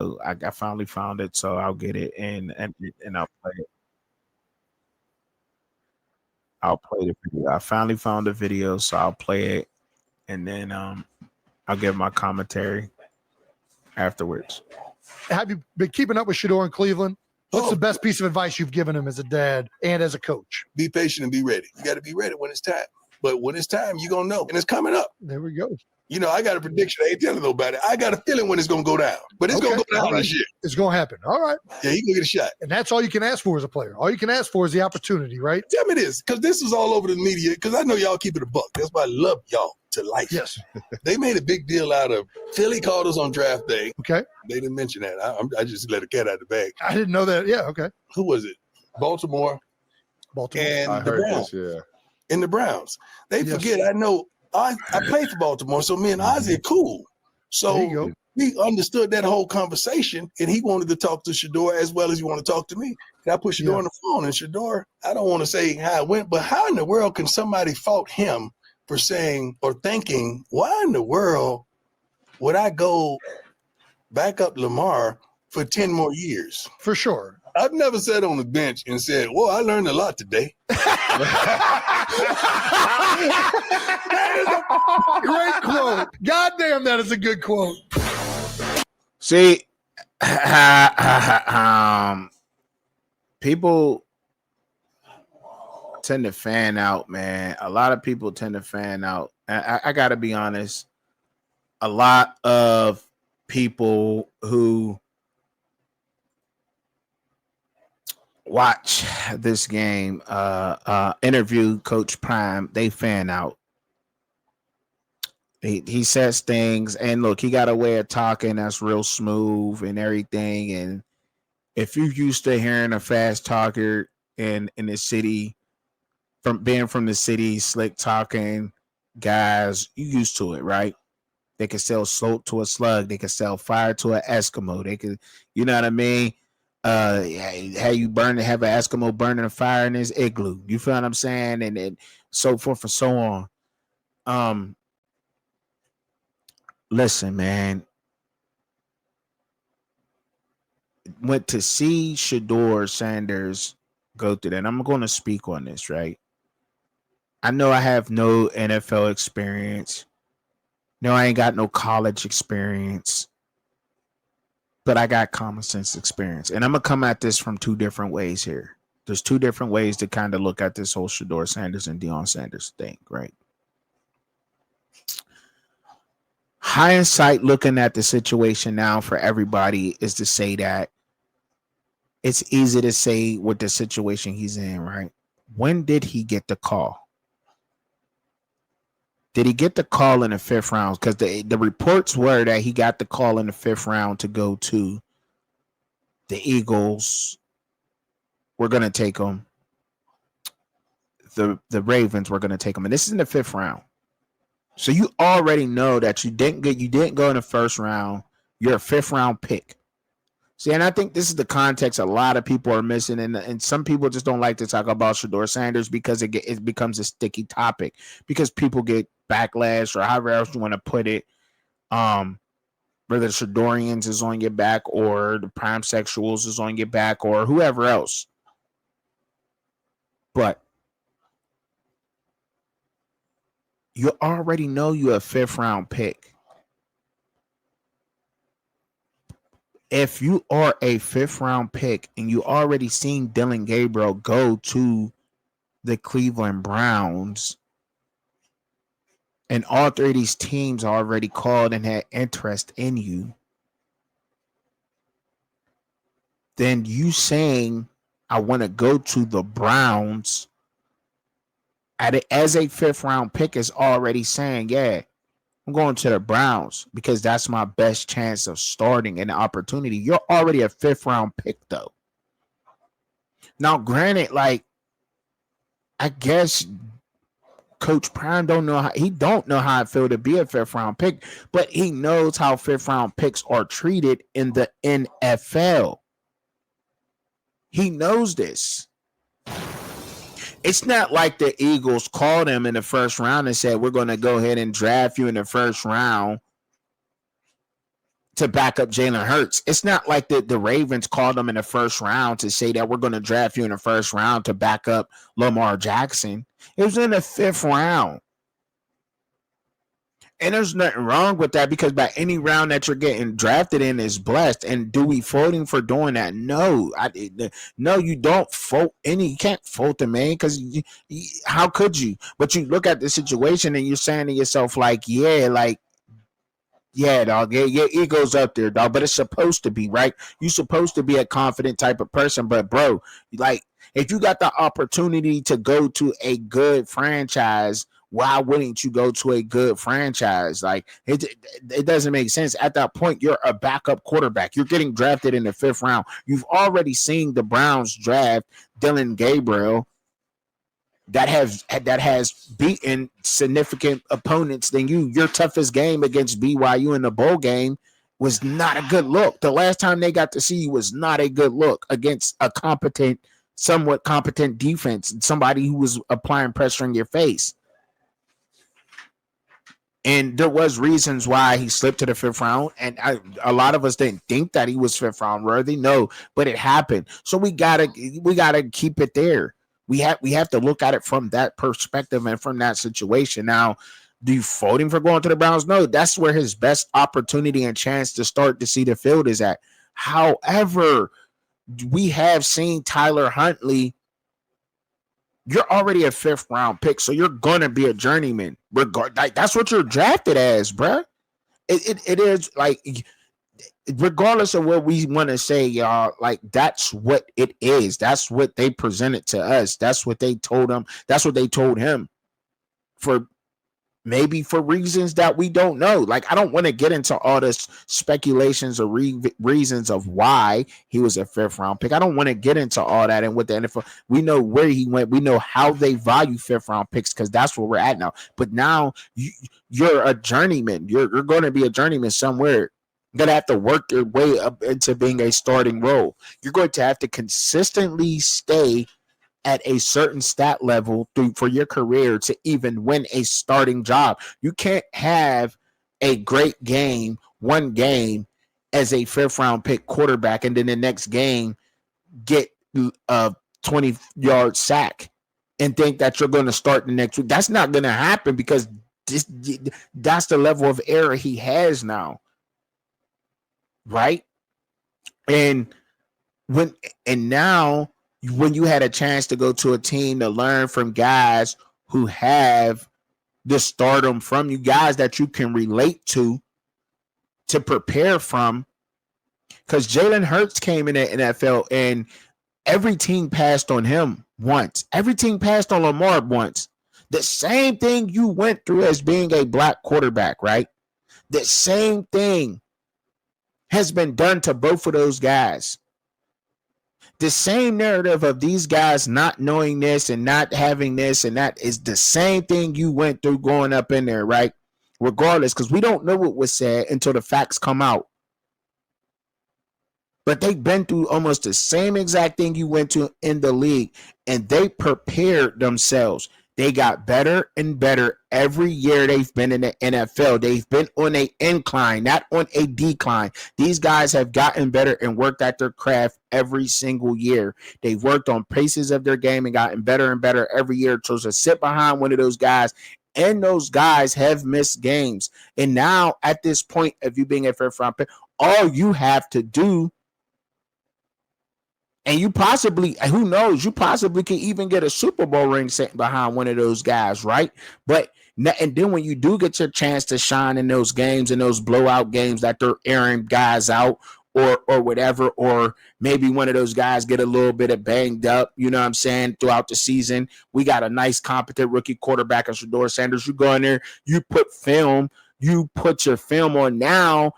So I finally found it, so I'll get it and I'll play it. I'll play the video. I finally found the video, so I'll play it and then I'll give my commentary afterwards. Have you been keeping up with Shedeur in Cleveland? What's the best piece of advice you've given him as a dad and as a coach? Be patient and be ready. You got to be ready when it's time. But when it's time, you're going to know. And it's coming up. There we go. You know, I got a prediction. I ain't telling nobody. I got a feeling when it's going to go down. But it's going to go down this year. It's going to happen. All right. Yeah, he's going to get a shot. And that's all you can ask for as a player. All you can ask for is the opportunity, right? Tell me this, because this is all over the media, because I know y'all keep it a buck. That's why I love y'all to life. Yes. They made a big deal out of Philly called us on draft day. Okay. They didn't mention that. I just let a cat out of the bag. I didn't know that. Yeah, okay. Who was it? Baltimore. And I the heard Browns. this, yeah. And the Browns. They forget, I know, I played for Baltimore, so me and Ozzie are cool. So we understood that whole conversation, and he wanted to talk to Shedeur as well as he wanted to talk to me. And I put Shedeur on the phone, and Shedeur, I don't want to say how it went, but how in the world can somebody fault him for saying or thinking, why in the world would I go back up Lamar for 10 more years? For sure. I've never sat on the bench and said, well, I learned a lot today. Great quote. Goddamn, that is a good quote. See, people tend to fan out, man. A lot of people tend to fan out. I got to be honest. A lot of people who watch this game interview Coach Prime, they fan out. He says things, and look, he got a way of talking that's real smooth and everything. And if you're used to hearing a fast talker in the city, from being from the city, slick talking guys, you used to it, right? They could sell salt to a slug, they could sell fire to an Eskimo, they could, you know what I mean? How you have an Eskimo burning a fire in his igloo. You feel what I'm saying? And so forth and so on. Listen, man. Went to see Shedeur Sanders go through that. And I'm going to speak on this, right? I know I have no NFL experience. No, I ain't got no college experience. But I got common sense experience. And I'm going to come at this from two different ways here. There's two different ways to kind of look at this whole Shedeur Sanders and Deion Sanders thing, right? Hindsight, looking at the situation now for everybody, is to say that it's easy to say what the situation he's in, right? When did he get the call? Did he get the call in the fifth round? Because the reports were that he got the call in the fifth round to go to the Eagles. We're going to take him. The Ravens were going to take him. And this is in the fifth round. So you already know that you didn't go in the first round. You're a fifth round pick. See, and I think this is the context a lot of people are missing, and some people just don't like to talk about Shedeur Sanders because it becomes a sticky topic because people get backlash or however else you want to put it. Whether the Shedeurians is on your back or the prime sexuals is on your back or whoever else. But you already know you're a fifth round pick. If you are a fifth round pick and you already seen Dylan Gabriel go to the Cleveland Browns, and all three of these teams already called and had interest in you, then you saying, I want to go to the Browns as a fifth round pick is already saying, yeah, I'm going to the Browns because that's my best chance of starting an opportunity. You're already a fifth round pick, though. Now, granted, like, I guess Coach Prime don't know how it feels to be a fifth round pick, but he knows how fifth round picks are treated in the NFL. He knows this. It's not like the Eagles called him in the first round and said, we're going to go ahead and draft you in the first round to back up Jalen Hurts. It's not like the Ravens called him in the first round to say that we're going to draft you in the first round to back up Lamar Jackson. It was in the 5th round. And there's nothing wrong with that because by any round that you're getting drafted in is blessed. And do we voting for doing that? No, no, you don't vote any. You can't vote the man because how could you? But you look at the situation and you're saying to yourself, like, yeah, dog, yeah, your ego's up there, dog. But it's supposed to be, right? You're supposed to be a confident type of person. But bro, like, if you got the opportunity to go to a good franchise, why wouldn't you go to a good franchise? Like, it doesn't make sense. At that point, you're a backup quarterback. You're getting drafted in the 5th round. You've already seen the Browns draft Dylan Gabriel that has beaten significant opponents than you. Your toughest game against BYU in the bowl game was not a good look. The last time they got to see you was not a good look against a somewhat competent defense, somebody who was applying pressure in your face. And there was reasons why he slipped to the 5th round. And a lot of us didn't think that he was 5th round worthy. No, but it happened. So we gotta keep it there. We have to look at it from that perspective and from that situation. Now, do you voting for going to the Browns? No, that's where his best opportunity and chance to start to see the field is at. However, we have seen Tyler Huntley. You're already a 5th round pick, so you're gonna be a journeyman. That's what you're drafted as, bruh. It is like, regardless of what we want to say, y'all, like, that's what it is. That's what they presented to us. That's what they told him. That's what they told him. Maybe for reasons that we don't know. Like, I don't want to get into all this speculations or reasons of why he was a 5th round pick. I don't want to get into all that. And with the NFL, we know where he went. We know how they value 5th round picks because that's where we're at now. But now you're a journeyman. You're going to be a journeyman somewhere. You're going to have to work your way up into being a starting role. You're going to have to consistently stay at a certain stat level for your career to even win a starting job. You can't have a great game, one game as a 5th round pick quarterback, and then the next game get a 20-yard sack and think that you're going to start the next week. That's not going to happen because that's the level of error he has now. Right? And now, when you had a chance to go to a team to learn from guys who have the stardom from you, guys that you can relate to prepare from, because Jalen Hurts came in the NFL and every team passed on him once. Every team passed on Lamar once. The same thing you went through as being a black quarterback, right? The same thing has been done to both of those guys. The same narrative of these guys not knowing this and not having this and that is the same thing you went through going up in there, right? Regardless, because we don't know what was said until the facts come out. But they've been through almost the same exact thing you went to in the league, and they prepared themselves. They got better and better every year they've been in the NFL. They've been on an incline, not on a decline. These guys have gotten better and worked at their craft every single year. They've worked on paces of their game and gotten better and better every year. So to sit behind one of those guys, and those guys have missed games. And now at this point of you being a 5th round pick, all you have to do, and you possibly, who knows, you possibly can even get a Super Bowl ring sitting behind one of those guys, right? But, and then when you do get your chance to shine in those games, in those blowout games that they're airing guys out or whatever, or maybe one of those guys get a little bit of banged up, you know what I'm saying, throughout the season. We got a nice, competent rookie quarterback in Shedeur Sanders. You go in there, you put your film on now,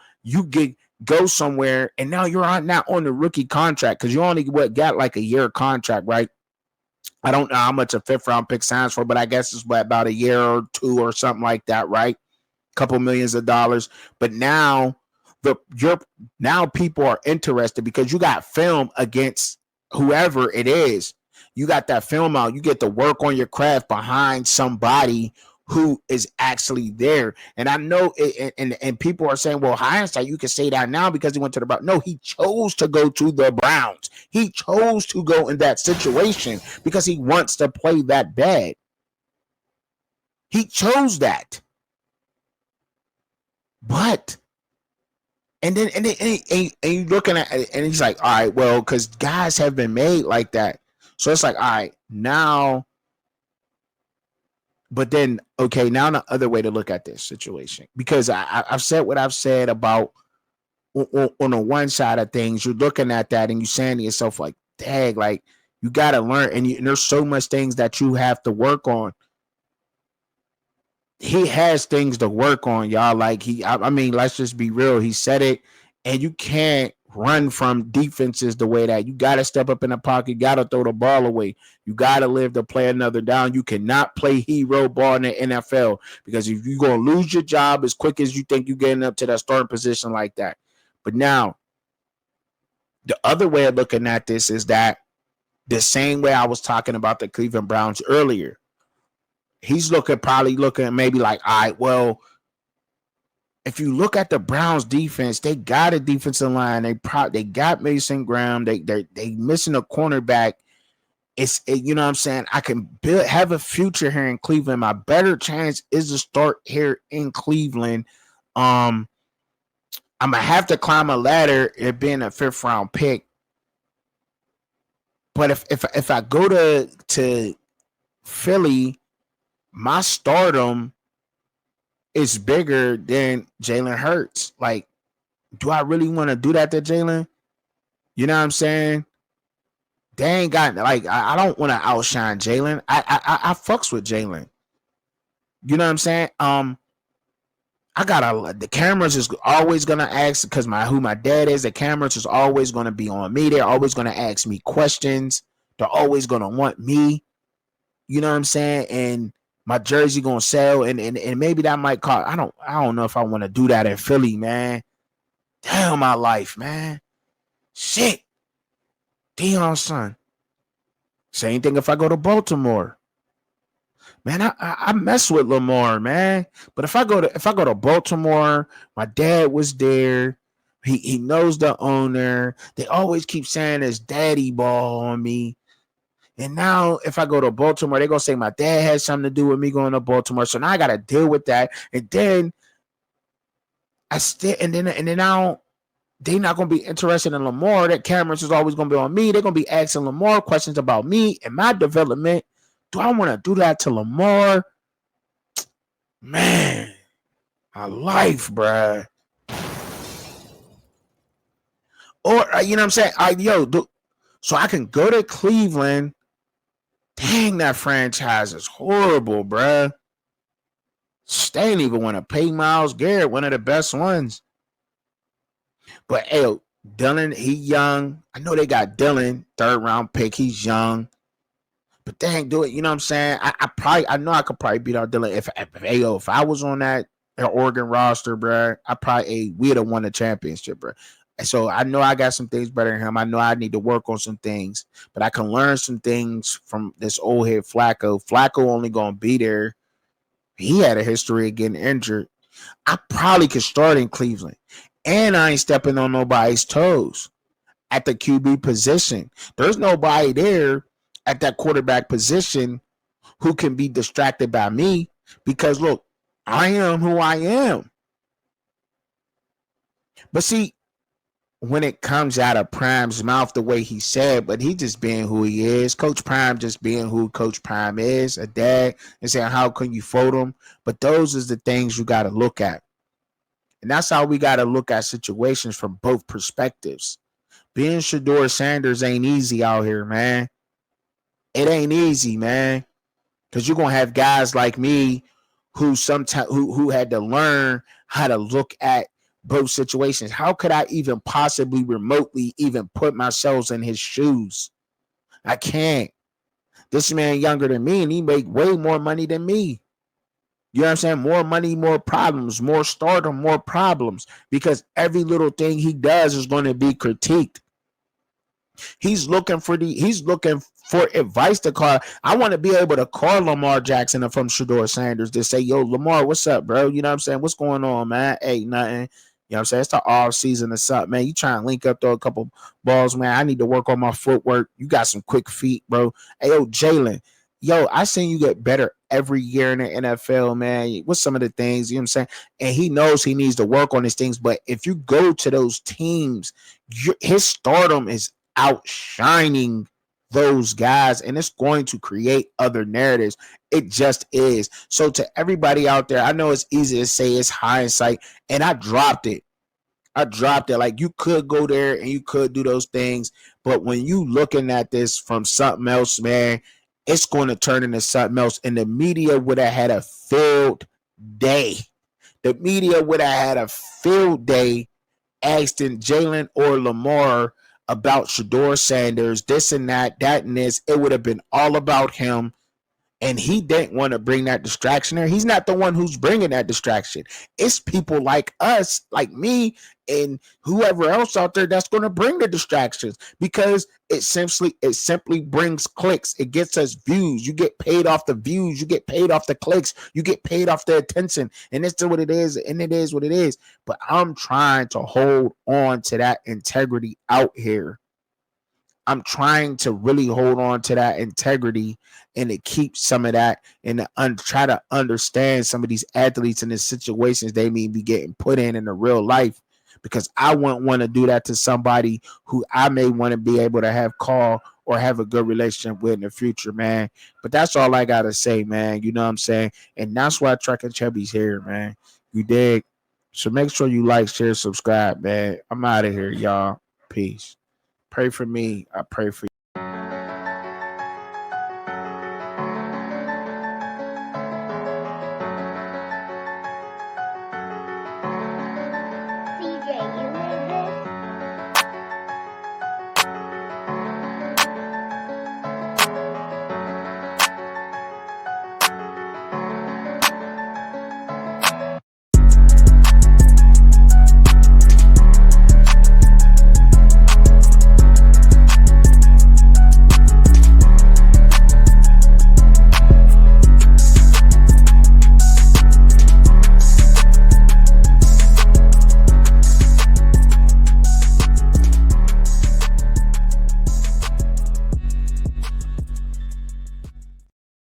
go somewhere, and now you're not on the rookie contract because you only got like a year contract, right? I don't know how much a 5th round pick signs for, but I guess it's about a year or two or something like that, right? A couple millions of dollars. But now people are interested because you got film against whoever it is. You got that film out. You get to work on your craft behind somebody who is actually there. And I know it, and people are saying, well, hindsight, you can say that now because he went to the Browns. No, he chose to go to the Browns. He chose to go in that situation because he wants to play that bad. He chose that. But and you're looking at it, and he's like, all right, well, because guys have been made like that. So it's like, all right, now. But then, okay, now the other way to look at this situation, because I've said what I've said about on the one side of things, you're looking at that and you're saying to yourself, like, dang, like, you got to learn. And there's so much things that you have to work on. He has things to work on, y'all. Like, I mean, let's just be real. He said it, and you can't run from defenses the way that you got to step up in the pocket, got to throw the ball away. You got to live to play another down. You cannot play hero ball in the NFL because if you're going to lose your job as quick as you think you're getting up to that starting position like that. But now, the other way of looking at this is that the same way I was talking about the Cleveland Browns earlier. He's probably looking maybe like, all right, well, if you look at the Browns defense, they got a defensive line. They got Mason Graham. They missing a cornerback. You know what I'm saying? I can have a future here in Cleveland. My better chance is to start here in Cleveland. I'm gonna have to climb a ladder, it being a 5th round pick. But if I go to Philly, my stardom is bigger than Jalen Hurts. Like, do I really want to do that to Jalen? You know what I'm saying? They ain't got, like, I don't want to outshine Jalen. I fucks with Jalen. You know what I'm saying? The cameras is always gonna ask because who my dad is. The cameras is always gonna be on me. They're always gonna ask me questions. They're always gonna want me. You know what I'm saying? And my jersey gonna sell, and maybe that might cost. I don't know if I want to do that in Philly, man. Damn my life, man. Shit. Deion's son. Same thing if I go to Baltimore. Man, I mess with Lamar, man. But if I go to Baltimore, my dad was there. He knows the owner. They always keep saying there's daddy ball on me. And now if I go to Baltimore, they're gonna say my dad had something to do with me going to Baltimore. So now I gotta deal with that. And then now they're not gonna be interested in Lamar. That cameras is always gonna be on me. They're gonna be asking Lamar questions about me and my development. Do I want to do that to Lamar? Man, my life, bruh. Or you know what I'm saying? So I can go to Cleveland. Dang, that franchise is horrible, bruh. They ain't even want to pay Myles Garrett, one of the best ones. But hey, Dylan, he young. I know they got Dylan, 3rd round pick. He's young. But they ain't do it. You know what I'm saying? I know I could probably beat out Dylan if I was on that Oregon roster, bruh. We'd have won the championship, bruh. So I know I got some things better than him. I know I need to work on some things, but I can learn some things from this old head Flacco. Flacco only gonna be there. He had a history of getting injured. I probably could start in Cleveland, and I ain't stepping on nobody's toes at the QB position. There's nobody there at that quarterback position who can be distracted by me because look, I am who I am. But see, when it comes out of Prime's mouth the way he said, but he just being who he is. Coach Prime just being who Coach Prime is, a dad, and saying, how can you fold him? But those is the things you got to look at. And that's how we got to look at situations from both perspectives. Being Shedeur Sanders ain't easy out here, man. It ain't easy, man. Because you're going to have guys like me who had to learn how to look at both situations. How could I even possibly remotely even put myself in his shoes? I can't. This man younger than me, and he make way more money than me. You know what I'm saying? More money, more problems, more stardom, more problems. Because every little thing he does is going to be critiqued. He's looking for advice to call. I want to be able to call Lamar Jackson from Shedeur Sanders to say, yo, Lamar, what's up, bro? You know what I'm saying? What's going on, man? Hey, nothing. You know what I'm saying? It's the off season or something, man. You trying to link up, throw a couple balls, man. I need to work on my footwork. You got some quick feet, bro. Hey, yo, Jalen. Yo, I seen you get better every year in the NFL, man. What's some of the things, you know what I'm saying? And he knows he needs to work on his things. But if you go to those teams, his stardom is outshining those guys, and it's going to create other narratives. It just is. So to everybody out there, I know it's easy to say it's hindsight, and I dropped it. Like, you could go there and you could do those things, but when you looking at this from something else, man, it's going to turn into something else. And the media would have had a field day. The media would have had a field day asking Jalen or Lamar about Shedeur Sanders, this and that and this. It would have been all about him. And he didn't want to bring that distraction there. He's not the one who's bringing that distraction. It's people like us, like me, and whoever else out there that's going to bring the distractions, because it simply brings clicks. It gets us views. You get paid off the views. You get paid off the clicks. You get paid off the attention. And it's what it is, and it is what it is. But I'm trying to hold on to that integrity out here. I'm trying to really hold on to that integrity and to keep some of that, and to try to understand some of these athletes and the situations they may be getting put in the real life, because I wouldn't want to do that to somebody who I may want to be able to have call or have a good relationship with in the future, man. But that's all I got to say, man. You know what I'm saying? And that's why Truck and Chubby's here, man. You dig? So make sure you like, share, subscribe, man. I'm out of here, y'all. Peace. Pray for me. I pray for you.